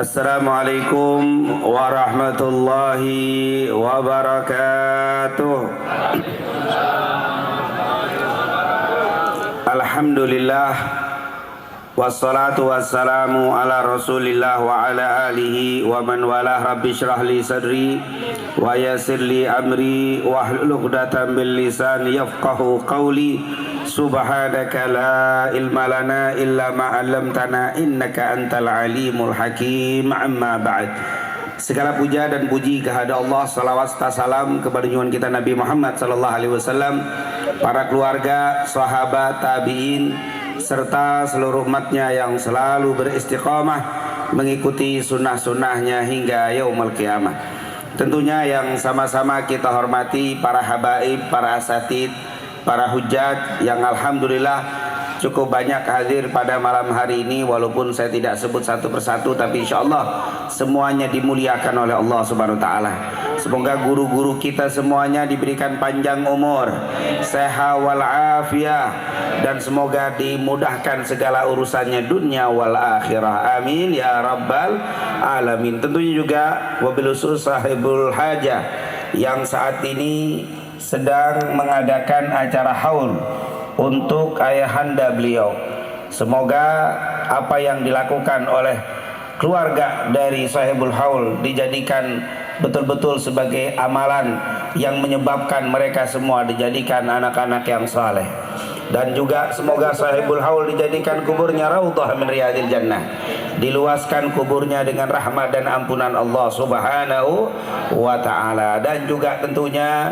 Assalamualaikum warahmatullahi wabarakatuh. Alhamdulillah, wassalatu wassalamu ala rasulillah wa ala alihi wa man walah. Rabbi syrah li sadri wa yassir li amri wahlul 'uqdatam min lisani yafqahu qawli. Subhanaka la ilma lana illa ma 'allamtana innaka antal alimul hakim. Amma ba'd. Segala puja dan puji kehadirat Allah, salawat serta salam kepada junjungan kita Nabi Muhammad sallallahu alaihi wasallam, para keluarga, sahabat, tabi'in serta seluruh umatnya yang selalu beristiqamah mengikuti sunnah-sunnahnya hingga yaumul qiyamah. Tentunya yang sama-sama kita hormati para habaib, para asatid, para hujjat yang alhamdulillah cukup banyak hadir pada malam hari ini. Walaupun saya tidak sebut satu persatu, tapi insyaallah semuanya dimuliakan oleh Allah Subhanahu wa taala. Semoga guru-guru kita semuanya diberikan panjang umur, sehat wal afiyah, dan semoga dimudahkan segala urusannya dunia wal akhirah. Amin ya rabbal alamin. Tentunya juga wabil khusus sahibul hajah yang saat ini sedang mengadakan acara haul untuk ayahanda beliau. Semoga apa yang dilakukan oleh keluarga dari sahibul haul dijadikan betul-betul sebagai amalan yang menyebabkan mereka semua dijadikan anak-anak yang saleh. Dan juga semoga sahibul haul dijadikan kuburnya raudhah min riyadil jannah, diluaskan kuburnya dengan rahmat dan ampunan Allah Subhanahu wa taala. Dan juga tentunya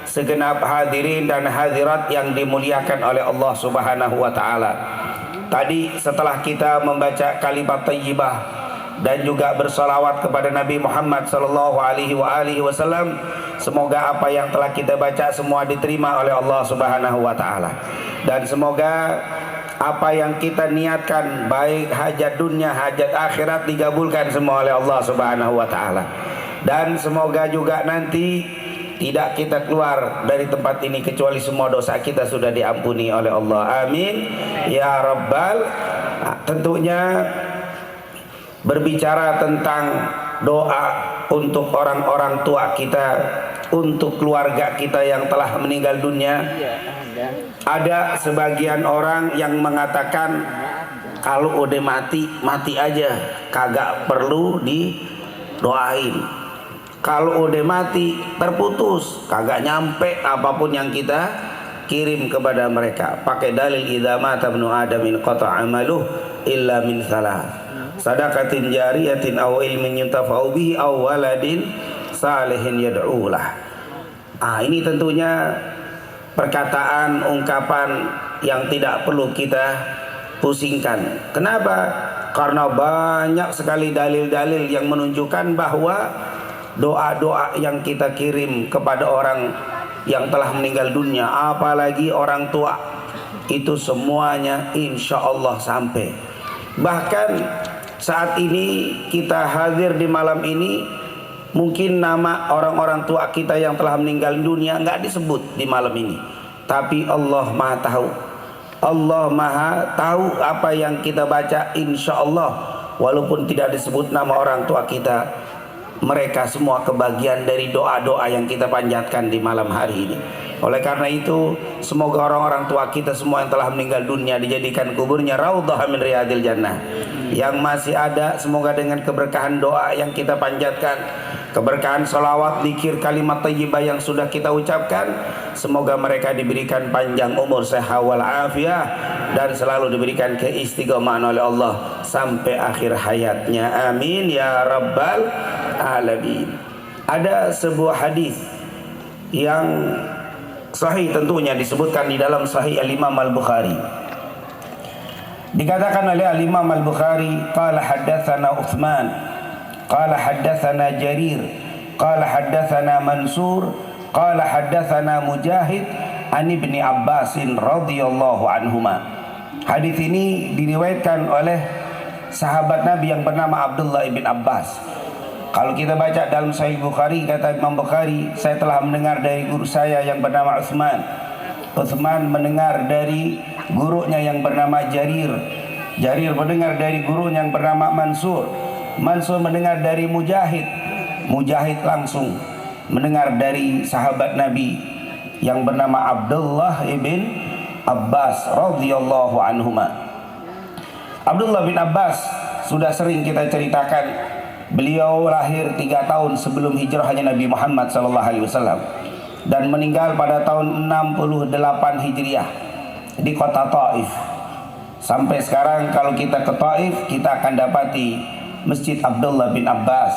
segenap hadirin dan hadirat yang dimuliakan oleh Allah Subhanahu wa taala. Tadi setelah kita membaca kalimat thayyibah dan juga bersalawat kepada Nabi Muhammad sallallahu alaihi wasallam, semoga apa yang telah kita baca semua diterima oleh Allah Subhanahu wa taala. Dan semoga apa yang kita niatkan baik hajat dunia, hajat akhirat digabulkan semua oleh Allah Subhanahu wa taala. Dan semoga juga nanti tidak kita keluar dari tempat ini kecuali semua dosa kita sudah diampuni oleh Allah. Amin ya rabbal. Tentunya berbicara tentang doa untuk orang-orang tua kita, untuk keluarga kita yang telah meninggal dunia. Ada sebagian orang yang mengatakan kalau udah mati, mati aja, kagak perlu didoain. Kalau udah mati terputus, kagak nyampe apapun yang kita kirim kepada mereka. Pakai dalil idza mata ibnu adam in qata amaluh illa min salah, sadaqatin jariyatin aw ilmin yuntafa'u bihi aw waladin salihin yad'ulah. Ini tentunya perkataan, ungkapan yang tidak perlu kita pusingkan. Kenapa? Karena banyak sekali dalil-dalil yang menunjukkan bahwa doa-doa yang kita kirim kepada orang yang telah meninggal dunia, apalagi orang tua, itu semuanya insya Allah sampai. Bahkan saat ini kita hadir di malam ini, mungkin nama orang-orang tua kita yang telah meninggal dunia nggak disebut di malam ini, tapi Allah Maha tahu. Allah Maha tahu apa yang kita baca, insya Allah walaupun tidak disebut nama orang tua kita, mereka semua kebagian dari doa-doa yang kita panjatkan di malam hari ini. Oleh karena itu, semoga orang-orang tua kita semua yang telah meninggal dunia dijadikan kuburnya raudhah min riyadil jannah. Yang masih ada, semoga dengan keberkahan doa yang kita panjatkan, keberkahan salawat, zikir, kalimat thayyibah yang sudah kita ucapkan, semoga mereka diberikan panjang umur, sehat wal afiyah, dan selalu diberikan keistiqomahan oleh Allah sampai akhir hayatnya. Amin ya rabbal alamin. Ada sebuah hadis yang sahih, tentunya disebutkan di dalam Sahih Al-Imam Al-Bukhari. Dikatakan oleh Al-Imam Al-Bukhari, qala haddatsana Utsman, qala haddatsana Jarir, qala haddatsana Mansur, qala haddatsana Mujahid an Ibni Abbasin radhiyallahu anhuma. Hadis ini diriwayatkan oleh sahabat Nabi yang bernama Abdullah ibn Abbas. Kalau kita baca dalam Sahih Bukhari, kata Imam Bukhari, saya telah mendengar dari guru saya yang bernama Utsman. Utsman mendengar dari gurunya yang bernama Jarir. Jarir mendengar dari gurunya yang bernama Mansur. Mansur mendengar dari Mujahid. Mujahid langsung mendengar dari sahabat Nabi yang bernama Abdullah ibn Abbas radhiyallahu anhuma. Abdullah bin Abbas sudah sering kita ceritakan, beliau lahir 3 tahun sebelum hijrahnya Nabi Muhammad SAW dan meninggal pada tahun 68 Hijriah di kota Taif. Sampai sekarang kalau kita ke Taif, kita akan dapati Masjid Abdullah bin Abbas,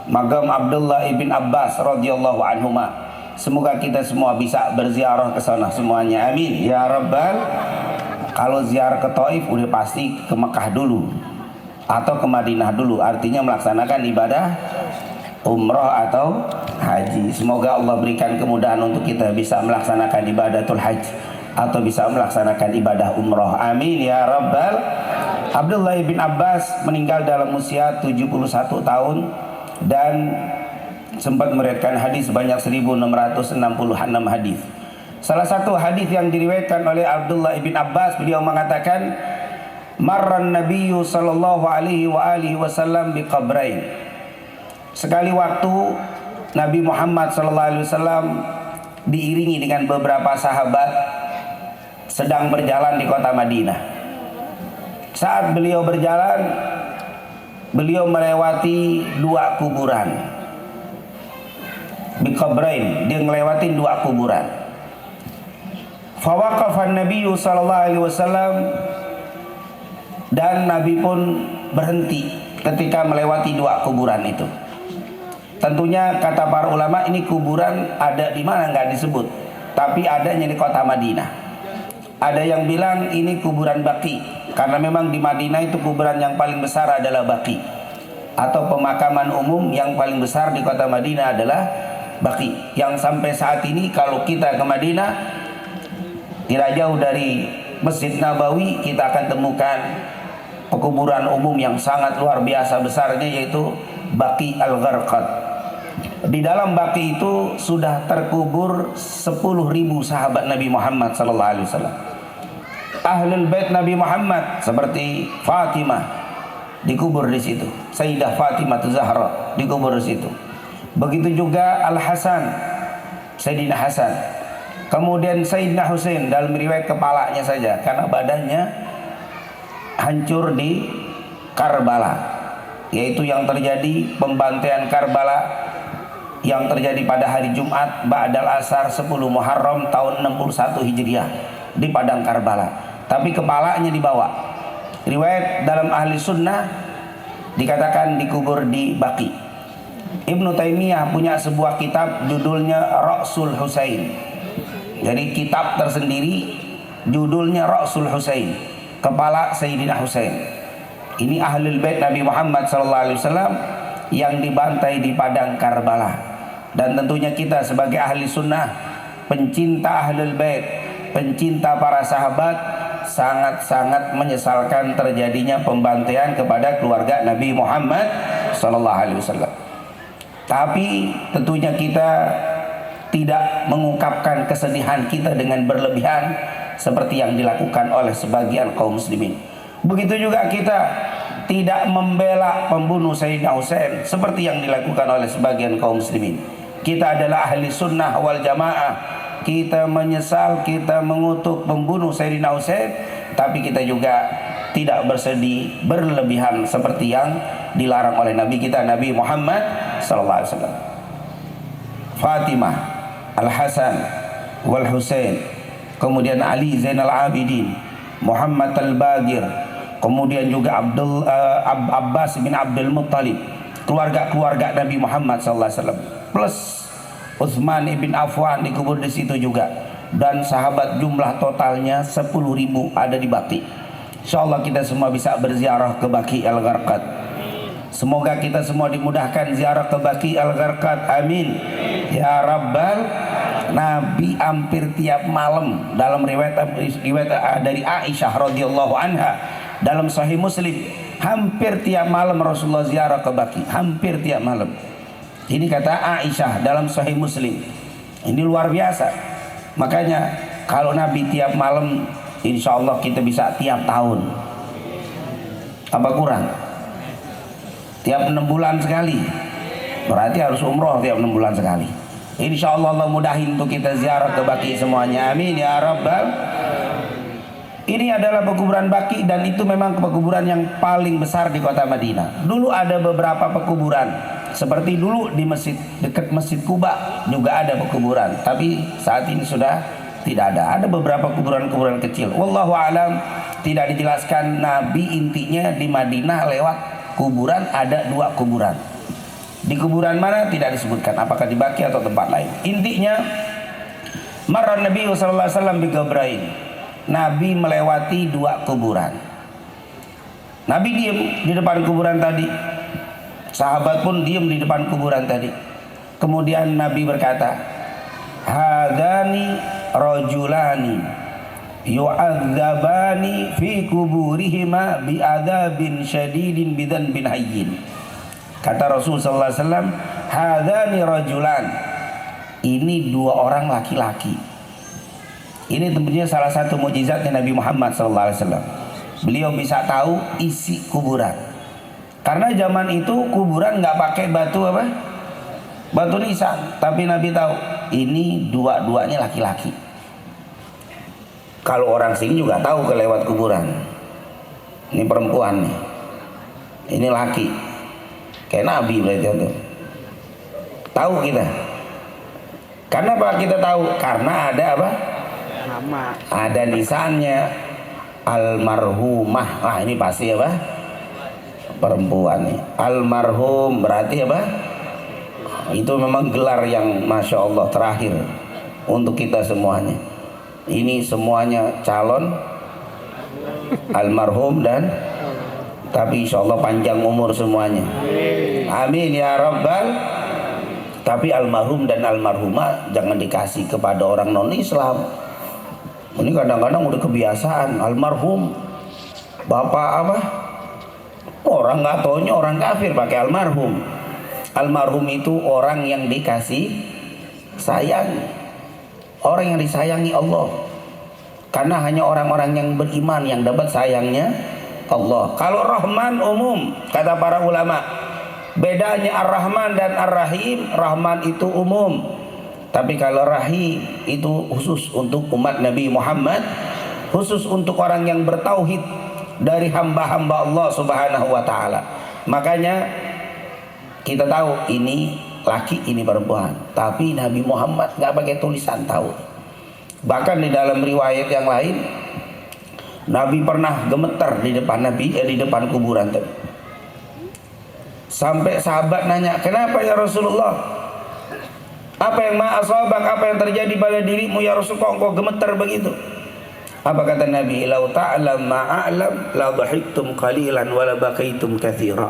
Magam Abdullah ibn Abbas radhiyallahu anhuma. Semoga kita semua bisa berziarah ke sana semuanya, amin ya rabbal. Kalau ziarah ke Taif udah pasti ke Mekah dulu atau ke Madinah dulu, artinya melaksanakan ibadah umroh atau haji. Semoga Allah berikan kemudahan untuk kita bisa melaksanakan ibadatul haji atau bisa melaksanakan ibadah umroh, amin ya rabbal. Abdullah bin Abbas meninggal dalam usia 71 tahun dan sempat meriwayatkan hadis sebanyak 1666 hadis. Salah satu hadis yang diriwayatkan oleh Abdullah bin Abbas, beliau mengatakan, marran nabiyyu sallallahu alaihi wasallam biqabrain. Sekali waktu Nabi Muhammad sallallahu alaihi wasallam diiringi dengan beberapa sahabat sedang berjalan di kota Madinah. Saat beliau berjalan, beliau melewati 2 kuburan. Biqabrain, dia melewati 2 kuburan. Fawaqafa Nabi sallallahu alaihi wasallam, dan Nabi pun berhenti ketika melewati 2 kuburan itu. Tentunya kata para ulama ini kuburan ada di mana nggak disebut, tapi adanya di kota Madinah. Ada yang bilang ini kuburan Baqi, karena memang di Madinah itu kuburan yang paling besar adalah Baqi, atau pemakaman umum yang paling besar di kota Madinah adalah Baqi, yang sampai saat ini kalau kita ke Madinah tidak jauh dari Masjid Nabawi kita akan temukan pekuburan umum yang sangat luar biasa besarnya, yaitu Baqi Al-Gharqad. Di dalam Baqi itu sudah terkubur 10.000 sahabat Nabi Muhammad SAW. Ahlul Bait Nabi Muhammad seperti Fatimah dikubur di situ, Sayyidah Fatimah Zahra dikubur di situ. Begitu juga Al Hasan, Sayyidina Hasan. Kemudian Sayyidina Husain, dalam riwayat kepalanya saja karena badannya hancur di Karbala, yaitu yang terjadi pembantaian Karbala yang terjadi pada hari Jumat Ba'dal Asar 10 Muharram tahun 61 Hijriah di padang Karbala. Tapi kepalanya dibawa. Riwayat dalam ahli sunnah dikatakan dikubur di Baqi. Ibnu Taimiyah punya sebuah kitab judulnya Ra'sul Husain. Jadi kitab tersendiri judulnya Ra'sul Husain, kepala Sayyidina Husain. Ini ahlul bait Nabi Muhammad SAW yang dibantai di padang Karbala. Dan tentunya kita sebagai ahli sunnah, pencinta ahlul bait, pencinta para sahabat, sangat-sangat menyesalkan terjadinya pembantaian kepada keluarga Nabi Muhammad SAW. Tapi tentunya kita tidak mengungkapkan kesedihan kita dengan berlebihan seperti yang dilakukan oleh sebagian kaum muslimin. Begitu juga kita tidak membela pembunuh Sayyidina Husain seperti yang dilakukan oleh sebagian kaum muslimin. Kita adalah ahli sunnah wal jamaah. Kita menyesal, kita mengutuk pembunuh Sayyidina Husain, tapi kita juga tidak bersedih berlebihan seperti yang dilarang oleh Nabi kita Nabi Muhammad SAW. Fatimah, Al Hasan, wal Husain, kemudian Ali Zainal Abidin, Muhammad Al Bagir, kemudian juga Abbas bin Abdul Muttalib, keluarga Nabi Muhammad SAW, plus Utsman ibn Affan dikubur di situ juga, dan sahabat jumlah totalnya 10.000 ada di Baqi. Insyaallah kita semua bisa berziarah ke Baqi Al-Gharqad. Semoga kita semua dimudahkan ziarah ke Baqi Al-Gharqad, amin ya rabbal. Nabi hampir tiap malam, dalam riwayat dari Aisyah radhiyallahu anha dalam Sahih Muslim, hampir tiap malam Rasulullah ziarah ke Baqi, hampir tiap malam. Ini kata Aisyah dalam Sahih Muslim. Ini luar biasa. Makanya kalau Nabi tiap malam, insya Allah kita bisa tiap tahun. Apa kurang? tiap 6 bulan sekali. Berarti harus umroh tiap 6 bulan sekali. Insya Allah Allah mudahin untuk kita ziarah ke Baqi semuanya. Amin ya Rabbal. Ini adalah pekuburan Baqi dan itu memang pekuburan yang paling besar di kota Madinah. Dulu ada beberapa pekuburan, seperti dulu di masjid dekat Masjid Kuba juga ada pekuburan, tapi saat ini sudah tidak ada. Ada beberapa kuburan-kuburan kecil. Wallahu alam, tidak dijelaskan Nabi. Intinya di Madinah lewat kuburan ada 2 kuburan. Di kuburan mana tidak disebutkan, apakah di Baqi atau tempat lain. Intinya marra Nabi sallallahu alaihi wasallam bi qabrain. Nabi melewati 2 kuburan. Nabi diam di depan kuburan tadi. Sahabat pun diam di depan kuburan tadi. Kemudian Nabi berkata, hadani rajulani yu'adzabani fi kuburihima bi'adzabin syadidin bidzanbin hayyin. Kata Rasul sallallahu alaihi wasallam, hadani rajulan. Ini 2 orang laki-laki. Ini tentunya salah satu mukjizatnya Nabi Muhammad SAW. Beliau bisa tahu isi kuburan. Karena zaman itu kuburan nggak pakai batu apa? Batu nisan. Tapi Nabi tahu ini 2-duanya laki-laki. Kalau orang sini juga tahu kelewat kuburan. Ini perempuan nih. Ini laki. Kayak Nabi berarti itu. Tahu kita. Karena apa kita tahu? Karena ada apa? Ada nisannya almarhumah. Nah ini pasti apa? Perempuan nih. Almarhum berarti apa? Itu memang gelar yang Masya Allah terakhir untuk kita semuanya. Ini semuanya calon almarhum dan tapi insya Allah panjang umur semuanya. Amin ya Rabbal. Tapi almarhum dan almarhumah jangan dikasih kepada orang non Islam. Ini kadang-kadang udah kebiasaan almarhum bapak apa? Orang nggak taunya orang kafir pakai almarhum. Almarhum itu orang yang dikasih sayang, orang yang disayangi Allah. Karena hanya orang-orang yang beriman yang dapat sayangnya Allah. Kalau Rahman umum, kata para ulama. Bedanya Ar-Rahman dan Ar-Rahim, Rahman itu umum. Tapi kalau Rahim itu khusus untuk umat Nabi Muhammad, khusus untuk orang yang bertauhid dari hamba-hamba Allah Subhanahu wa taala. Makanya kita tahu ini laki, ini perempuan. Tapi Nabi Muhammad nggak pakai tulisan tahu. Bahkan di dalam riwayat yang lain, Nabi pernah gemeter di depan di depan kuburan tadi. Sampai sahabat nanya, kenapa ya Rasulullah? Apa yang ma'asabak, apa yang terjadi pada dirimu ya Rasulullah, kok gemeter begitu? Apa kata Nabi? Lau ta'lam ma'a'lam la dhahiktum qalilan wa la bakaitum katsira.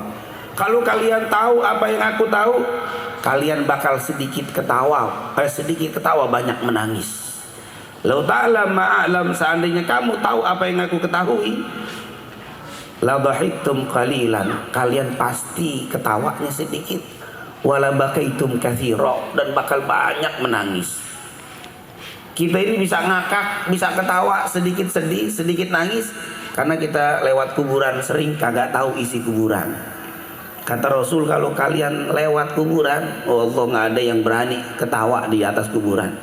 Kalau kalian tahu apa yang aku tahu, kalian bakal sedikit ketawa banyak menangis. Lau ta'lam ma'a'lam, seandainya kamu tahu apa yang aku ketahui, la dhahiktum qalilan, kalian pasti ketawanya sedikit. Wala bakaitum katsira, dan bakal banyak menangis. Kita ini bisa ngakak, bisa ketawa, sedikit sedih, sedikit nangis karena kita lewat kuburan sering kagak tahu isi kuburan. Kata Rasul, kalau kalian lewat kuburan, oh Allah, nggak ada yang berani ketawa di atas kuburan.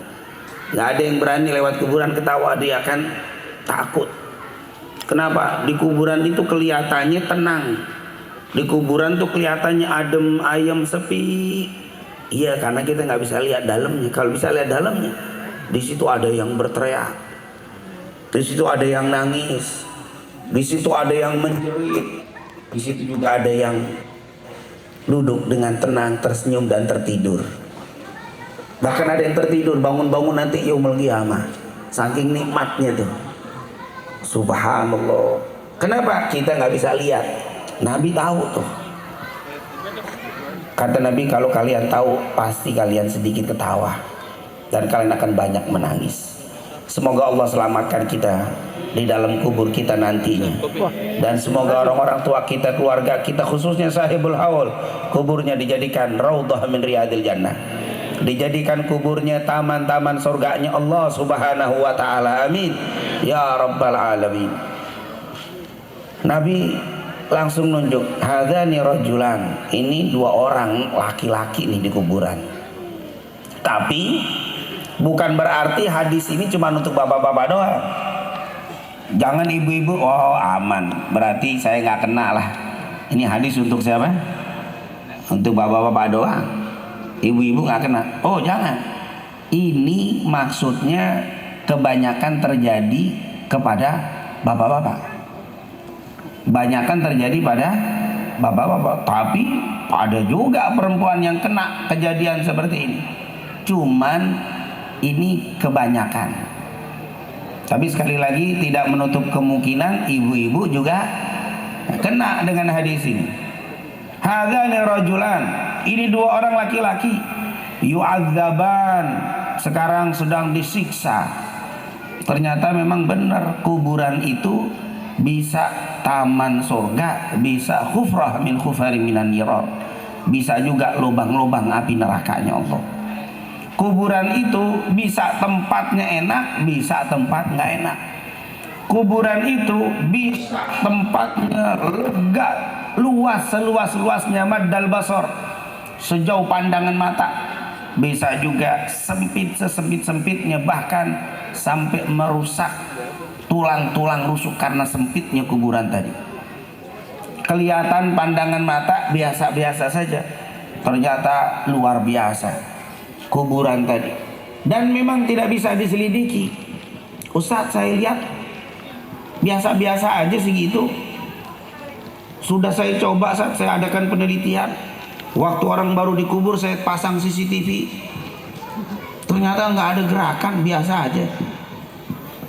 Nggak ada yang berani lewat kuburan ketawa, dia akan takut. Kenapa? Di kuburan itu kelihatannya tenang. Di kuburan tuh kelihatannya adem, ayem, sepi. Iya, karena kita nggak bisa lihat dalamnya. Kalau bisa lihat dalamnya, di situ ada yang berteriak, di situ ada yang nangis, di situ ada yang menjerit, di situ juga ada yang duduk dengan tenang, tersenyum dan tertidur. Bahkan ada yang tertidur bangun-bangun nanti yaumul qiyamah. Saking nikmatnya tuh. Subhanallah. Kenapa kita nggak bisa lihat? Nabi tahu tuh. Kata Nabi, kalau kalian tahu pasti kalian sedikit ketawa dan kalian akan banyak menangis. Semoga Allah selamatkan kita di dalam kubur kita nantinya. Dan semoga orang-orang tua kita, keluarga kita, khususnya sahibul haul, kuburnya dijadikan raudhah min riyadil jannah. Dijadikan kuburnya taman-taman surganya Allah Subhanahu wa taala. Amin ya rabbal alamin. Nabi langsung nunjuk, hadzani rajulan, ini dua orang laki-laki nih di kuburan. Tapi bukan berarti hadis ini cuma untuk bapak-bapak doang. Jangan ibu-ibu, oh aman, berarti saya nggak kena lah. Ini hadis untuk siapa? Untuk bapak-bapak doang. Ibu-ibu nggak kena. Oh jangan. Ini maksudnya kebanyakan terjadi kepada bapak-bapak. Banyakan terjadi pada bapak-bapak, tapi ada juga perempuan yang kena kejadian seperti ini. Cuman ini kebanyakan. Tapi sekali lagi tidak menutup kemungkinan ibu-ibu juga kena dengan hadis ini. Hadzani rajulan, ini dua orang laki-laki, yu'adzaban, sekarang sedang disiksa. Ternyata memang benar, kuburan itu bisa taman surga, bisa khufrah min khufari minan nirar, bisa juga lubang-lubang api nerakanya Allah. Kuburan itu bisa tempatnya enak, bisa tempat nggak enak. Kuburan itu bisa tempatnya lega, luas seluas-luasnya maddal basar, sejauh pandangan mata. Bisa juga sempit sesempit-sempitnya, bahkan sampai merusak tulang-tulang rusuk karena sempitnya kuburan tadi. Kelihatan pandangan mata biasa-biasa saja, ternyata luar biasa kuburan tadi. Dan memang tidak bisa diselidiki. Ustadz, saya lihat biasa-biasa aja segitu. Sudah saya coba, saat saya adakan penelitian, waktu orang baru dikubur saya pasang CCTV, ternyata nggak ada gerakan, biasa aja.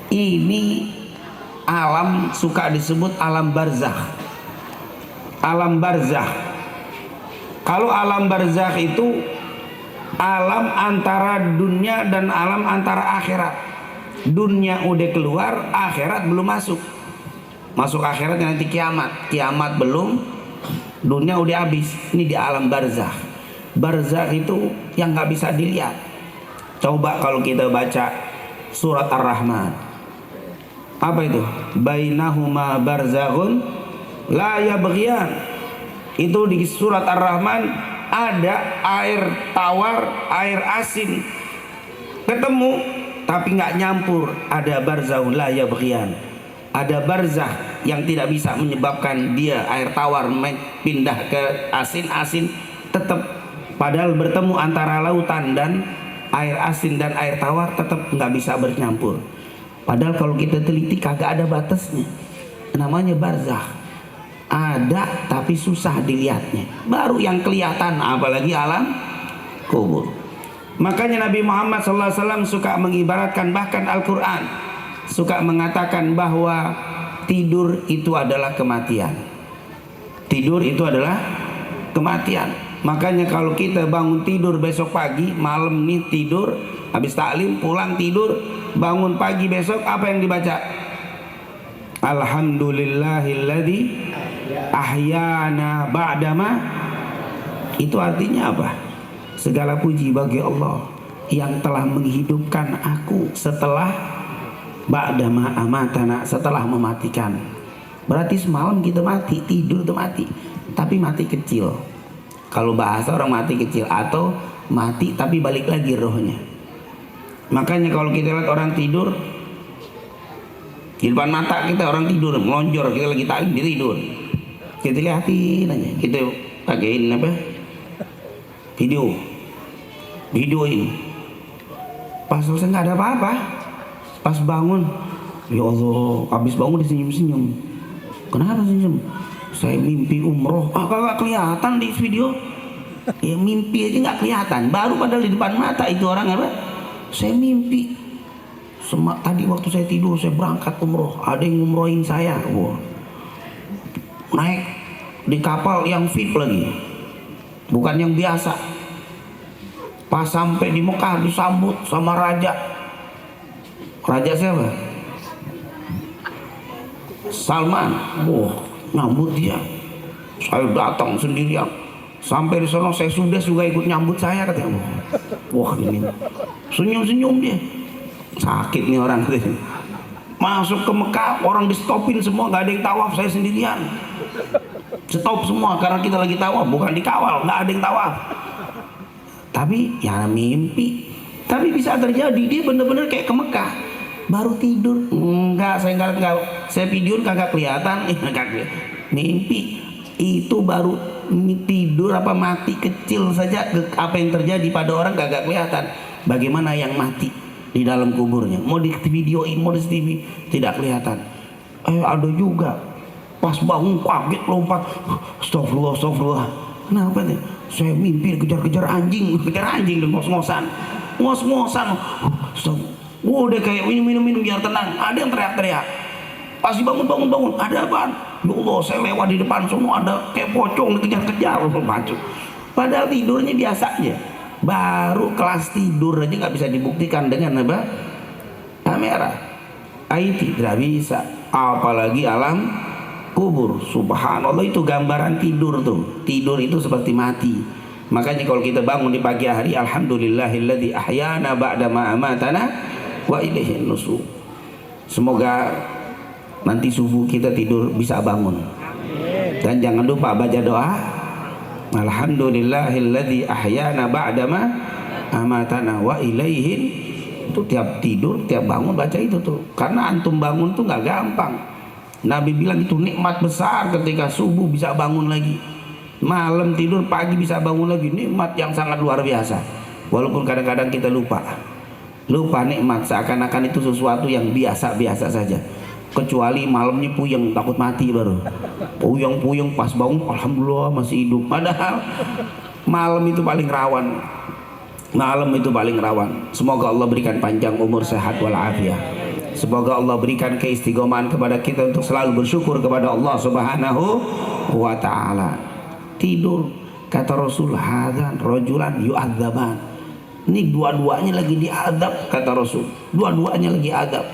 Ini alam suka disebut alam barzakh. Alam barzakh. Kalau alam barzakh itu alam antara dunia dan alam antara akhirat. Dunia udah keluar, akhirat belum masuk. Masuk akhirat nanti kiamat. Kiamat belum, dunia udah habis. Ini di alam barzakh. Barzakh itu yang nggak bisa dilihat. Coba kalau kita baca surat Ar-Rahman. Apa itu? Bainahuma barzakhun la yabghiyan. Itu di surat Ar-Rahman ada air tawar, air asin ketemu tapi nggak nyampur. Ada barzakhun la yabghiyan. Ada barzakh yang tidak bisa menyebabkan dia air tawar pindah ke asin tetap, padahal bertemu antara lautan dan air asin dan air tawar tetap nggak bisa bercampur. Padahal kalau kita teliti kagak ada batasnya. Namanya barzakh. Ada tapi susah dilihatnya. Baru yang kelihatan, apalagi alam kubur. Makanya Nabi Muhammad SAW suka mengibaratkan, bahkan Al-Quran suka mengatakan bahwa tidur itu adalah kematian. Tidur itu adalah kematian. Makanya kalau kita bangun tidur besok pagi, malam nih tidur, habis taklim pulang tidur, bangun pagi besok apa yang dibaca? Alhamdulillahilladzi ahyana ba'dama. Itu artinya apa? Segala puji bagi Allah yang telah menghidupkan aku setelah ba'dama amatana, setelah mematikan. Berarti semalam kita mati, tidur itu mati, tapi mati kecil. Kalau bahasa orang mati kecil, atau mati tapi balik lagi rohnya. Makanya kalau kita lihat orang tidur, di depan mata kita orang tidur melonjor, kita lagi taklim dia tidur, kita lihatin aja, kita pakaiin apa, videoin. Pas selesai nggak ada apa-apa, pas bangun, ya Allah, habis bangun dia senyum-senyum. Kenapa senyum? Saya mimpi umroh. Kagak kelihatan di video. Ya mimpi aja nggak kelihatan. Baru padahal di depan mata itu orang apa? Saya mimpi. Tadi waktu saya tidur saya berangkat umroh. Ada yang ngumrohin saya. Wah. Naik di kapal yang VIP lagi. Bukan yang biasa. Pas sampai di Mekah disambut sama raja. Raja siapa? Salman. Wah, nyambut dia. Saya datang sendirian. Sampai di sana saya juga ikut nyambut saya, katanya. Wah, ini senyum-senyum dia. Sakit nih orang. Masuk ke Mekah, orang di stopin semua, nggak ada yang tawaf, saya sendirian. Stop semua karena kita lagi tawaf, bukan dikawal, nggak ada yang tawaf. Tapi ya mimpi. Tapi bisa terjadi, dia bener-bener kayak ke Mekah, baru tidur. Enggak, saya tidur kagak kelihatan. Mimpi itu baru tidur apa mati kecil saja, apa yang terjadi pada orang kagak kelihatan. Bagaimana yang mati di dalam kuburnya? Mau di videoin, mau di TV, tidak kelihatan. Ada juga pas bangun kaget lompat. Astagfirullah. Kenapa nih? Saya mimpi kejar-kejar anjing dan ngos-ngosan. Udah kayak minum biar tenang. Ada yang teriak-teriak. Pas bangun. Ada apaan? Ya Allah, saya lewat di depan semua ada kayak pocong dikejar-kejar. Padahal tidurnya biasa aja. Baru kelas tidur aja nggak bisa dibuktikan dengan apa? Kamera. IT tidak bisa. Apalagi alam kubur. Subhanallah, itu gambaran tidur tuh. Tidur itu seperti mati. Makanya kalau kita bangun di pagi hari, alhamdulillahilladzi ahyana ba'da ma amatana wa ilaihin nusyur. Semoga nanti subuh kita tidur bisa bangun. Dan jangan lupa baca doa. Alhamdulillahilladzi ahyana ba'da ma amatana wa ilaihin. Itu tiap tidur, tiap bangun baca itu tuh. Karena antum bangun tuh nggak gampang. Nabi bilang itu nikmat besar ketika subuh bisa bangun lagi. Malam tidur, pagi bisa bangun lagi. Nikmat yang sangat luar biasa. Walaupun kadang-kadang kita lupa nikmat, seakan-akan itu sesuatu yang biasa-biasa saja. Kecuali malamnya puyeng, takut mati baru. Puyeng pas bangun, alhamdulillah masih hidup. Padahal malam itu paling rawan. Semoga Allah berikan panjang umur, sehat walafiat. Semoga Allah berikan keistiqomahan kepada kita untuk selalu bersyukur kepada Allah Subhanahu wa ta'ala. Tidur, kata Rasul, hadzan rajulan yu'adzaban. Ini dua-duanya lagi diadab, kata Rasul. Dua-duanya lagi adab.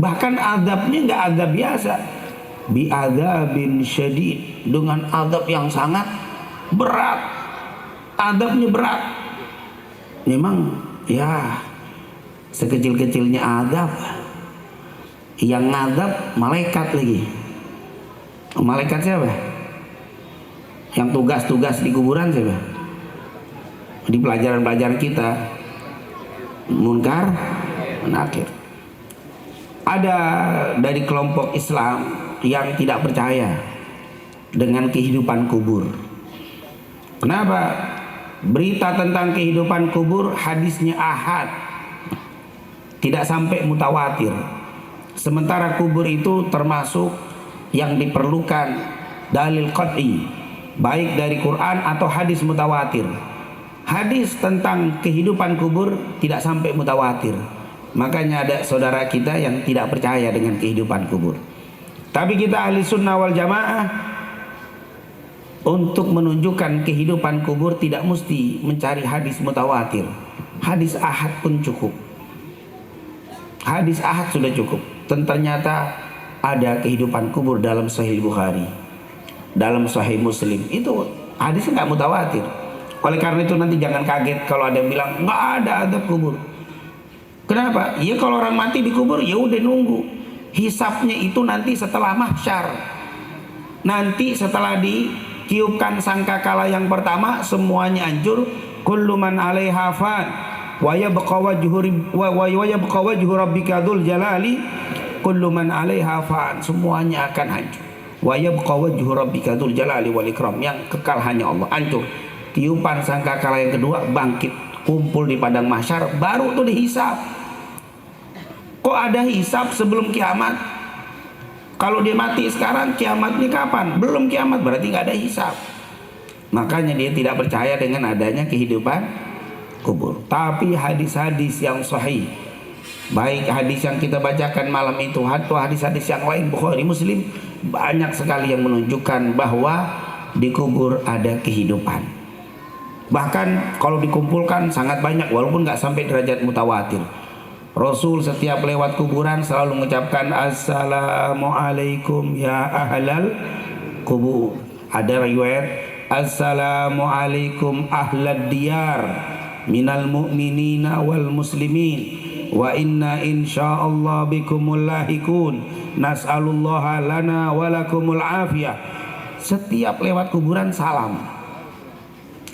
Bahkan adabnya nggak adab biasa. Bi'adzabin syadid, dengan adab yang sangat berat. Adabnya berat. Memang ya sekecil-kecilnya adab, yang ngadab malaikat lagi. Malaikat siapa? Yang tugas-tugas di kuburan siapa? Di pelajaran-pelajaran kita, Munkar Nakir. Ada dari kelompok Islam yang tidak percaya dengan kehidupan kubur. Kenapa? Berita tentang kehidupan kubur hadisnya ahad, tidak sampai mutawatir. Sementara kubur itu termasuk yang diperlukan dalil qat'i, baik dari Quran atau hadis mutawatir. Hadis tentang kehidupan kubur tidak sampai mutawatir. Makanya ada saudara kita yang tidak percaya dengan kehidupan kubur. Tapi kita ahli sunnah wal jamaah, untuk menunjukkan kehidupan kubur tidak mesti mencari hadis mutawatir. Hadis ahad pun cukup. Hadis ahad sudah cukup. Dan ternyata ada kehidupan kubur dalam Sahih Bukhari, dalam Sahih Muslim. Itu hadisnya nggak mutawatir. Oleh karena itu nanti jangan kaget kalau ada yang bilang nggak ada adab kubur. Kenapa? Ya kalau orang mati dikubur ya udah nunggu. Hisabnya itu nanti setelah mahsyar. Nanti setelah ditiupkan sangkakala yang pertama, semuanya hancur. Kullu man 'alaiha fan wa yabqa wajhu rabbika dzul jalali. Kullu man 'alaiha fan, semuanya akan hancur. Wa yabqa wajhu rabbika dzul jalali wal ikram, yang kekal hanya Allah. Hancur. Tiupan sangkakala yang kedua, bangkit, kumpul di padang mahsyar, baru tuh dihisab. Kok ada hisab sebelum kiamat? Kalau dia mati sekarang, kiamatnya kapan? Belum kiamat, berarti nggak ada hisab. Makanya dia tidak percaya dengan adanya kehidupan kubur. Tapi hadis-hadis yang sahih, baik hadis yang kita bacakan malam itu atau hadis-hadis yang lain Bukhari Muslim, banyak sekali yang menunjukkan bahwa di kubur ada kehidupan. Bahkan kalau dikumpulkan sangat banyak, walaupun nggak sampai derajat mutawatir. Rasul setiap lewat kuburan selalu mengucapkan assalamualaikum ya ahlal kubur. Ada riwayat assalamualaikum ahlad diyar minal mu'minina wal muslimin wa inna insyaallah bikumul lahikun nas'alullaha lana walakumul afiyah. Setiap lewat kuburan salam.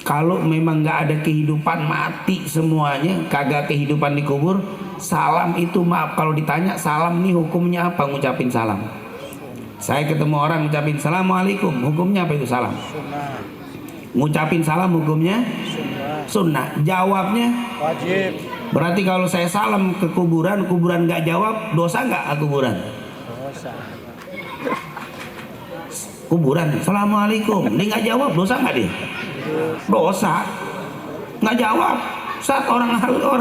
Kalau memang nggak ada kehidupan, mati semuanya, kagak kehidupan di kubur, salam itu maaf kalau ditanya salam nih hukumnya apa, ngucapin salam. Saya ketemu orang ngucapin assalamualaikum, hukumnya apa itu salam? Ngucapin salam hukumnya sunnah. Jawabnya wajib. Berarti kalau saya salam ke kuburan, kuburan nggak jawab, dosa nggak kuburan? Dosa. Kuburan, assalamualaikum, dia nggak jawab, dosa nggak dia? Dosa. Nggak jawab. Saat orang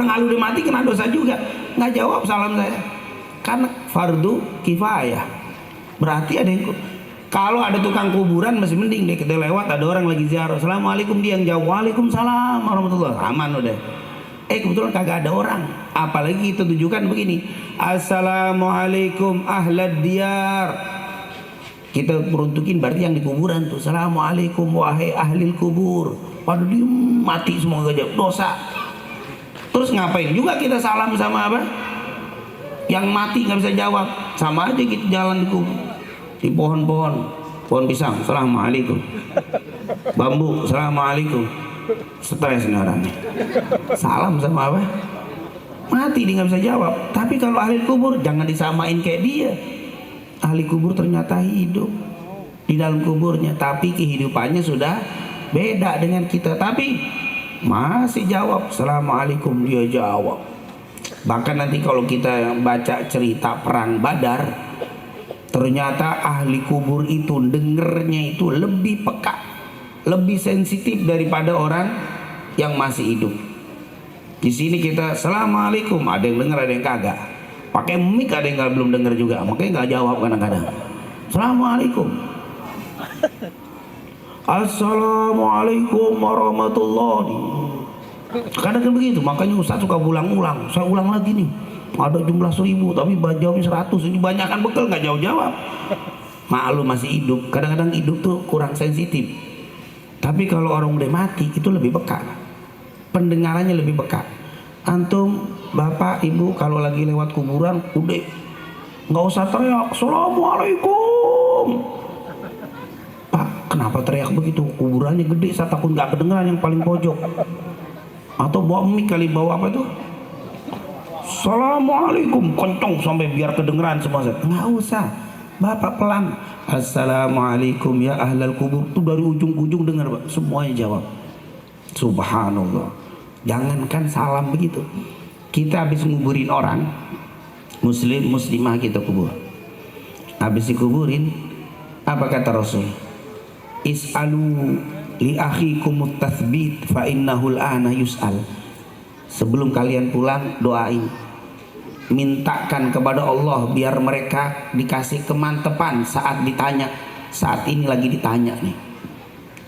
halu dia mati kena dosa juga. Nggak jawab salam saya. Karena fardu kifayah. Berarti ada yang, kalau ada tukang kuburan masih mending deh, kita lewat ada orang lagi ziarah, assalamualaikum, dia yang jawab waalaikumsalam warahmatullah, aman udah. Kebetulan kagak ada orang, apalagi kita tujukan begini, assalamualaikum ahlad diyar, kita peruntukin berarti yang di kuburan tuh, assalamualaikum wahai ahli kubur. Waduh, dia mati semua gak jawab, dosa. Terus ngapain juga kita salam sama apa yang mati nggak bisa jawab? Sama aja gitu jalan di kubur, di pohon pisang, assalamualaikum, bambu, assalamualaikum. Stres nih orangnya, salam sama apa mati dia nggak bisa jawab. Tapi kalau ahli kubur jangan disamain kayak dia. Ahli kubur ternyata hidup di dalam kuburnya, tapi kehidupannya sudah beda dengan kita, tapi masih jawab assalamualaikum, dia jawab. Bahkan nanti kalau kita baca cerita perang Badar, ternyata ahli kubur itu dengernya itu lebih peka, lebih sensitif daripada orang yang masih hidup. Di sini kita assalamualaikum, ada yang dengar ada yang kagak. Pakai mic ada yang belum dengar juga, makanya nggak jawab kadang-kadang. Assalamualaikum. Assalamualaikum warahmatullahi. Kadang kan begitu, makanya Ustaz suka ulang-ulang. Saya ulang lagi nih, ada jumlah 1000 tapi jawabnya 100. Ini banyakan bekal nggak jawab-jawab. Maklum masih hidup, kadang-kadang hidup tuh kurang sensitif. Tapi kalau orang udah mati itu lebih peka, pendengarannya lebih peka. Antum bapak ibu kalau lagi lewat kuburan udah nggak usah teriak assalamualaikum. Pak, kenapa teriak begitu? Kuburannya gede, saya takut nggak kedengeran yang paling pojok. Atau bawa mic kali, bawa apa itu? Assalamualaikum, kenceng sampai biar kedengeran semua. Nggak usah, bapak pelan. Assalamualaikum ya ahlal kubur, tuh dari ujung-ujung dengar Pak, semuanya jawab. Subhanallah. Jangankan salam begitu, kita habis nguburin orang muslim muslimah, kita kubur, habis dikuburin apa kata Rasul? Is'alu li akhikumut tathbit fa innahul ana yus'al. Sebelum kalian pulang doain, mintakan kepada Allah biar mereka dikasih kemantepan saat ditanya. Saat ini lagi ditanya nih,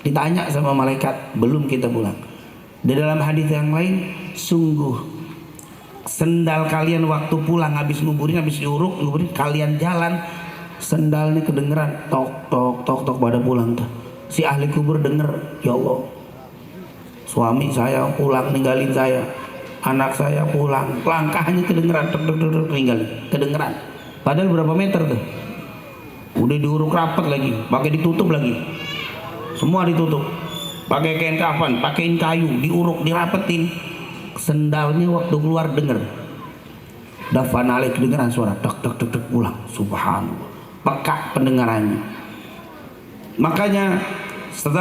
ditanya sama malaikat belum kita pulang. Di dalam hadis yang lain, sungguh sendal kalian waktu pulang habis nguburin, habis diuruk nguburin, kalian jalan sendalnya kedengeran tok tok tok tok pada pulang tuh. Si ahli kubur denger, ya Allah, suami saya pulang ninggalin saya, anak saya pulang, langkahnya kedengeran, ninggalin, kedengeran. Padahal berapa meter tuh? Udah diuruk rapat lagi, pakai ditutup lagi, semua ditutup, pakai kain kafan, pakein kayu, diuruk, dirapetin. Sendalnya waktu keluar denger, dafan alaih, kedengeran suara tek tek tek tek, pulang. Subhanallah, peka pendengarannya. Makanya setelah